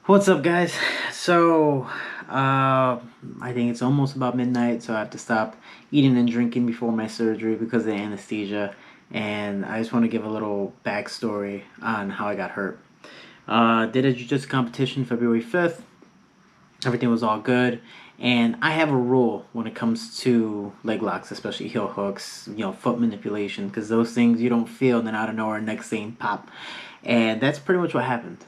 What's up, guys? So, I think it's almost about midnight, so I have to stop eating and drinking before my surgery because of the anesthesia. And I just want to give a little backstory on how I got hurt. Did a jiu-jitsu competition February 5th. Everything was all good. And I have a rule when it comes to leg locks, especially heel hooks, foot manipulation, because those things you don't feel, and then out of nowhere, next thing, pop. And that's pretty much what happened.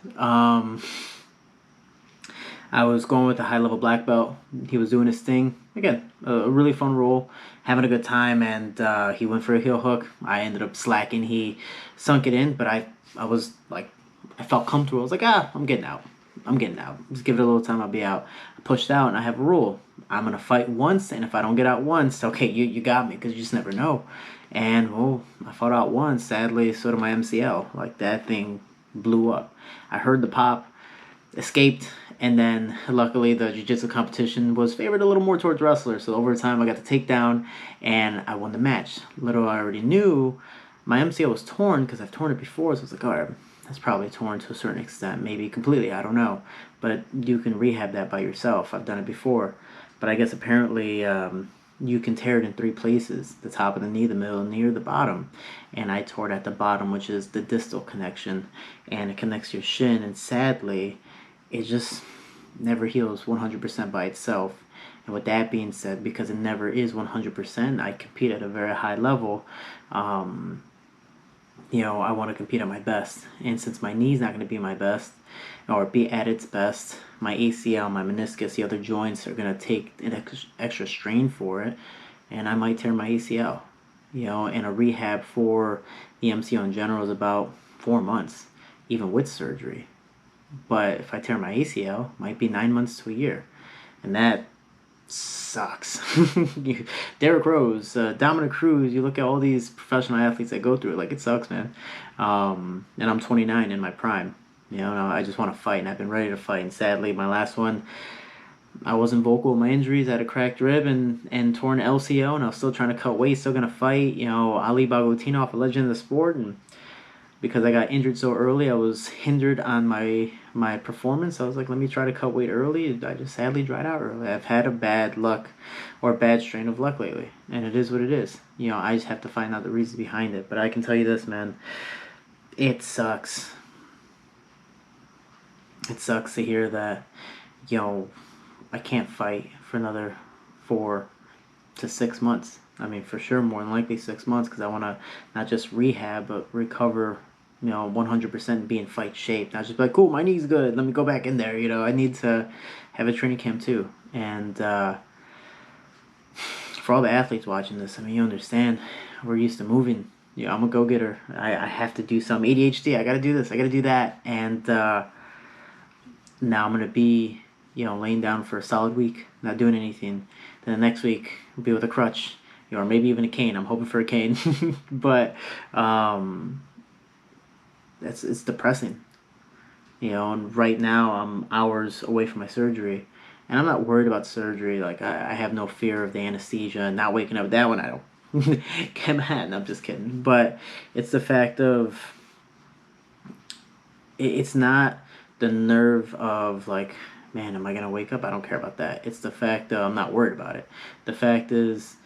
I was going with a high level black belt. He was doing his thing. Again, a really fun role, having a good time, and he went for a heel hook. I ended up slacking. He sunk it in, but I was like, I felt comfortable. I was like, I'm getting out. I'm getting out. Just give it a little time, I'll be out. I pushed out, and I have a rule. I'm going to fight once, and if I don't get out once, okay, you got me, because you just never know. And, well, I fought out once. Sadly, so did my MCL. Like, that thing blew up. I heard the pop, escaped, and then luckily the jiu-jitsu competition was favored a little more towards wrestlers. So over time I got the takedown and I won the match. Little I already knew, my MCL was torn because I've torn it before. So I was like, all right, that's probably torn to a certain extent, maybe completely, I don't know. But you can rehab that by yourself. I've done it before. But I guess apparently you can tear it in three places: the top of the knee, the middle of the knee, or the bottom. And I tore it at the bottom, which is the distal connection, and it connects your shin. And sadly, it just never heals 100% by itself. And with that being said, because it never is 100%, I compete at a very high level. Um, I want to compete at my best. And since my knee's not going to be my best, or be at its best, my ACL, my meniscus, the other joints are going to take an extra strain for it, and I might tear my ACL. And a rehab for the MCL in general is about 4 months, even with surgery. But if I tear my ACL, it might be 9 months to a year, and that sucks. Derrick Rose, Dominic Cruz. You look at all these professional athletes that go through it. Like, it sucks, man. And I'm 29 in my prime. I just want to fight, and I've been ready to fight. And sadly, my last one, I wasn't vocal with my injuries. I had a cracked rib and torn LCL, and I was still trying to cut weight, still gonna fight. Ali Bagotinov, a legend of the sport, and because I got injured so early, I was hindered on my performance. I was like, let me try to cut weight early. I just sadly dried out early. I've had a bad luck or a bad strain of luck lately, and it is what it is. I just have to find out the reasons behind it. But I can tell you this, man, it sucks. It sucks to hear that, I can't fight for another 4 to 6 months. I mean, for sure, more than likely 6 months, because I want to not just rehab, but recover, 100% be in fight shape. Not just be like, cool, my knee's good, let me go back in there. I need to have a training camp too. And for all the athletes watching this, I mean, you understand, we're used to moving. I'm a go-getter. I have to do some ADHD. I got to do this. I got to do that. And now I'm going to be, laying down for a solid week, not doing anything. Then the next week, I'll be with a crutch, or maybe even a cane. I'm hoping for a cane. But it's depressing. And right now I'm hours away from my surgery. And I'm not worried about surgery. Like, I have no fear of the anesthesia and not waking up. That one I don't. Get mad. I'm just kidding. But it's the fact of, it's not the nerve of like, man, am I gonna wake up? I don't care about that. It's the fact that I'm not worried about it. The fact is,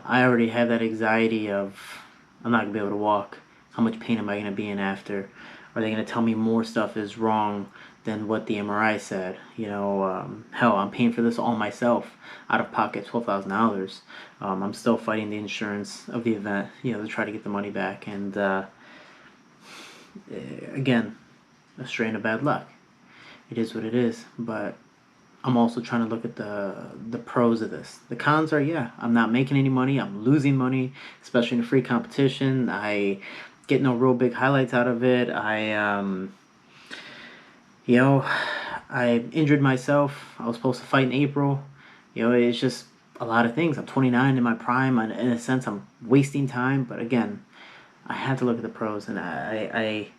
I already have that anxiety of, I'm not gonna be able to walk. How much pain am I gonna be in after? Are they gonna tell me more stuff is wrong than what the MRI said? Hell, I'm paying for this all myself, out of pocket, $12,000. I'm still fighting the insurance of the event, to try to get the money back. And again, a strain of bad luck. It is what it is. But I'm also trying to look at the pros of this. The cons are, yeah, I'm not making any money. I'm losing money, especially in a free competition. I get no real big highlights out of it. You know, I injured myself. I was supposed to fight in April. It's just a lot of things. I'm 29 in my prime. And in a sense, I'm wasting time. But again, I had to look at the pros, and I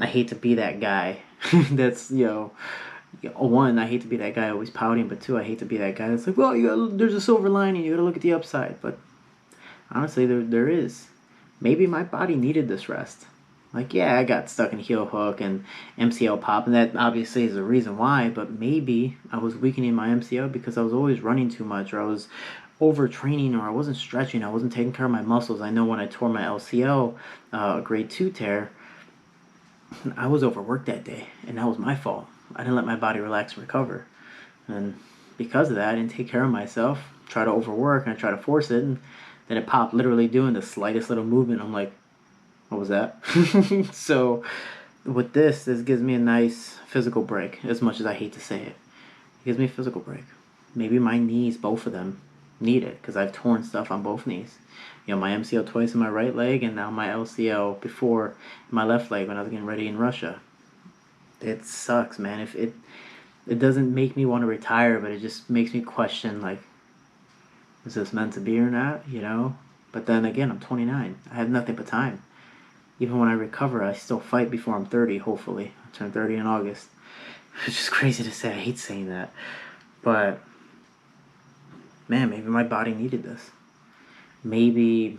hate to be that guy. That's one, I hate to be that guy always pouting, but two, I hate to be that guy that's like, well, there's a silver lining. You gotta look at the upside. But honestly, there is. Maybe my body needed this rest. Like, yeah, I got stuck in heel hook and MCL pop, and that obviously is the reason why, but maybe I was weakening my MCL because I was always running too much, or I was overtraining, or I wasn't stretching, I wasn't taking care of my muscles. I know when I tore my LCL, grade 2 tear, I was overworked that day, and that was my fault. I didn't let my body relax and recover. And because of that, I didn't take care of myself, try to overwork, and I try to force it, and then it popped literally doing the slightest little movement. I'm like, what was that? So with this gives me a nice physical break, as much as I hate to say it. It gives me a physical break. Maybe my knees, both of them, need it because I've torn stuff on both knees. You know, my MCL twice in my right leg, and now my LCL before in my left leg when I was getting ready in Russia. It sucks, man. If it doesn't make me want to retire, but it just makes me question, like, is this meant to be or not? You know. But then again, I'm 29. I have nothing but time. Even when I recover, I still fight before I'm 30, hopefully. I turn 30 in August. It's just crazy to say. I hate saying that. But, man, maybe my body needed this. Maybe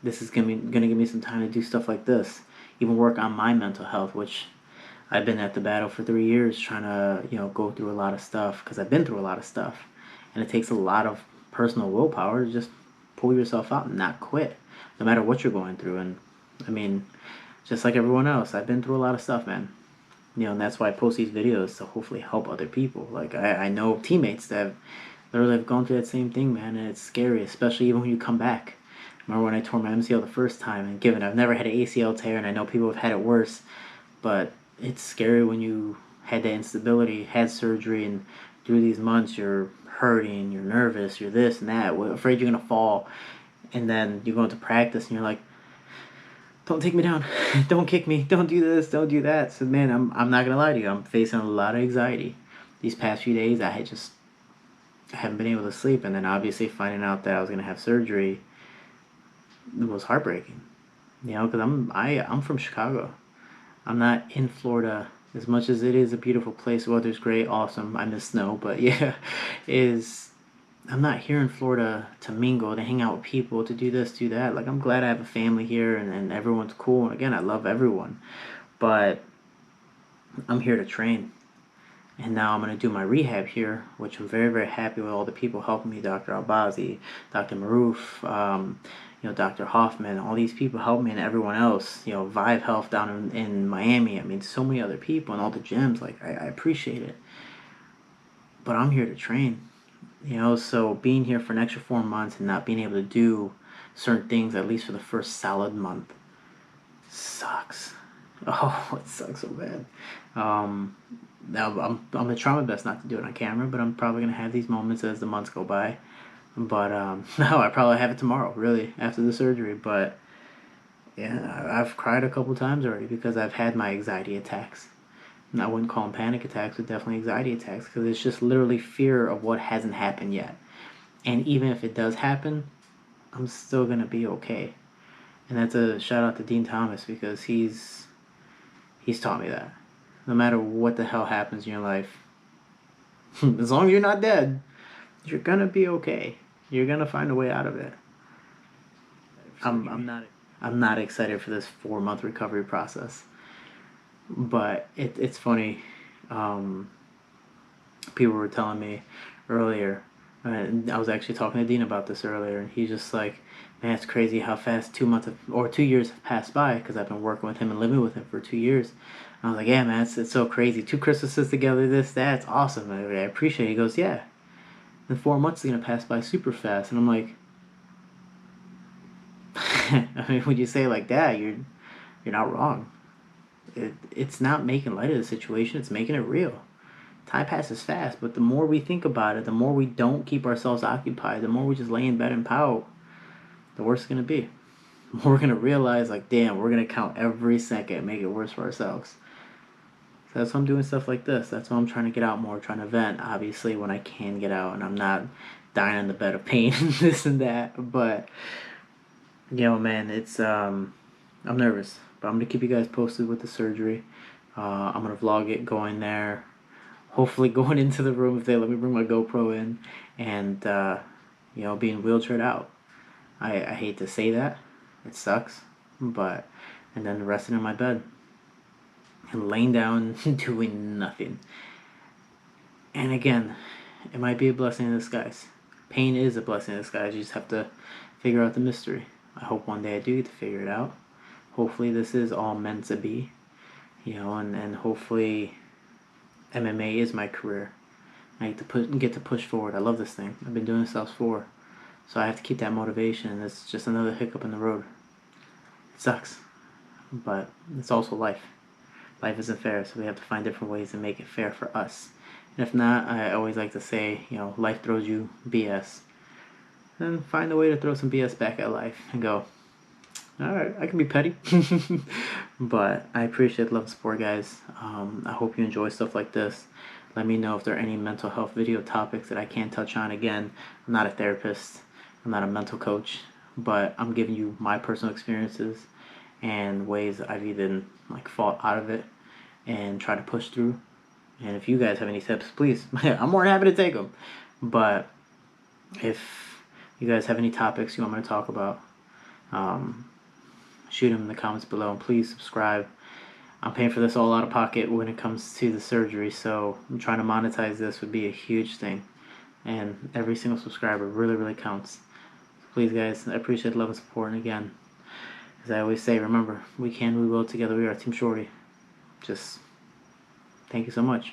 this is gonna give me some time to do stuff like this. Even work on my mental health, which I've been at the battle for 3 years trying to, go through a lot of stuff because I've been through a lot of stuff. And it takes a lot of personal willpower to just pull yourself out and not quit, no matter what you're going through. And, I mean, just like everyone else, I've been through a lot of stuff, man. And that's why I post these videos to hopefully help other people. Like, I know teammates that literally have gone through that same thing, man, and it's scary, especially even when you come back. I remember when I tore my MCL the first time, and given I've never had an ACL tear, and I know people have had it worse, but it's scary when you had that instability, had surgery, and through these months you're hurting, you're nervous, you're this and that, afraid you're gonna fall, and then you go into practice and you're like, don't take me down, don't kick me, don't do this, don't do that. So man, I'm not gonna lie to you, I'm facing a lot of anxiety. These past few days, I haven't been able to sleep, and then obviously finding out that I was gonna have surgery, it was heartbreaking. Because I'm from Chicago. I'm not in Florida. As much as it is a beautiful place, the weather's great, awesome. I miss snow, but yeah, is I'm not here in Florida to mingle, to hang out with people, to do this, do that. Like, I'm glad I have a family here, and everyone's cool. And again, I love everyone, but I'm here to train. And now I'm going to do my rehab here, which I'm very, very happy with all the people helping me. Dr. Albazi, Dr. Maroof, Dr. Hoffman, all these people help me, and everyone else. Vive Health down in Miami. I mean, so many other people and all the gyms. Like, I appreciate it. But I'm here to train. So being here for an extra 4 months and not being able to do certain things, at least for the first solid month, sucks. Oh, it sucks so bad. Now I'm gonna try my best not to do it on camera, but I'm probably gonna have these moments as the months go by. But no, I probably have it tomorrow, really, after the surgery. But yeah, I've cried a couple times already because I've had my anxiety attacks. And I wouldn't call them panic attacks, but definitely anxiety attacks because it's just literally fear of what hasn't happened yet. And even if it does happen, I'm still gonna be okay. And that's a shout out to Dean Thomas because he's taught me that. No matter what the hell happens in your life, as long as you're not dead, you're gonna be okay. You're gonna find a way out of it. I'm not excited for this 4 month recovery process, but it's funny. Um, People were telling me earlier, and I was actually talking to Dean about this earlier, and he's just like, man, it's crazy how fast 2 months or 2 years have passed by because I've been working with him and living with him for 2 years. And I was like, yeah, man, it's so crazy. 2 Christmases together, this, that, it's awesome. I appreciate it. He goes, yeah. And 4 months is going to pass by super fast. And I'm like, I mean, when you say it like that, you're not wrong. It's not making light of the situation. It's making it real. Time passes fast, but the more we think about it, the more we don't keep ourselves occupied, the more we just lay in bed and pout, the worse it's going to be. The more we're going to realize, like, damn, we're going to count every second and make it worse for ourselves. So that's why I'm doing stuff like this. That's why I'm trying to get out more, trying to vent, obviously, when I can get out and I'm not dying on the bed of pain and this and that. But, man, I'm nervous. But I'm going to keep you guys posted with the surgery. I'm going to vlog it going there. Hopefully going into the room if they let me bring my GoPro in. And, being wheelchaired out. I hate to say that. It sucks. But and then resting in my bed and laying down doing nothing. And again, it might be a blessing in disguise. Pain is a blessing in disguise. You just have to figure out the mystery. I hope one day I do get to figure it out. Hopefully this is all meant to be, and hopefully MMA is my career. I get to push forward. I love this thing. I've been doing this since 4. So I have to keep that motivation, and it's just another hiccup in the road. It sucks, but it's also life. Life isn't fair, so we have to find different ways to make it fair for us. And if not, I always like to say, life throws you BS. Then find a way to throw some BS back at life and go, alright, I can be petty. But I appreciate the love and support, guys. I hope you enjoy stuff like this. Let me know if there are any mental health video topics that I can't touch on. Again, I'm not a therapist. I'm not a mental coach. But I'm giving you my personal experiences and ways that I've even fought out of it and try to push through. And if you guys have any tips, please, I'm more than happy to take them. But if you guys have any topics you want me to talk about, shoot them in the comments below, and please subscribe. I'm paying for this all out of pocket when it comes to the surgery, so I'm trying to monetize this would be a huge thing, and every single subscriber really, really counts. So please, guys, I appreciate the love and support. And again, as I always say, remember, we can, we will, together we are Team Shorty. Just thank you so much.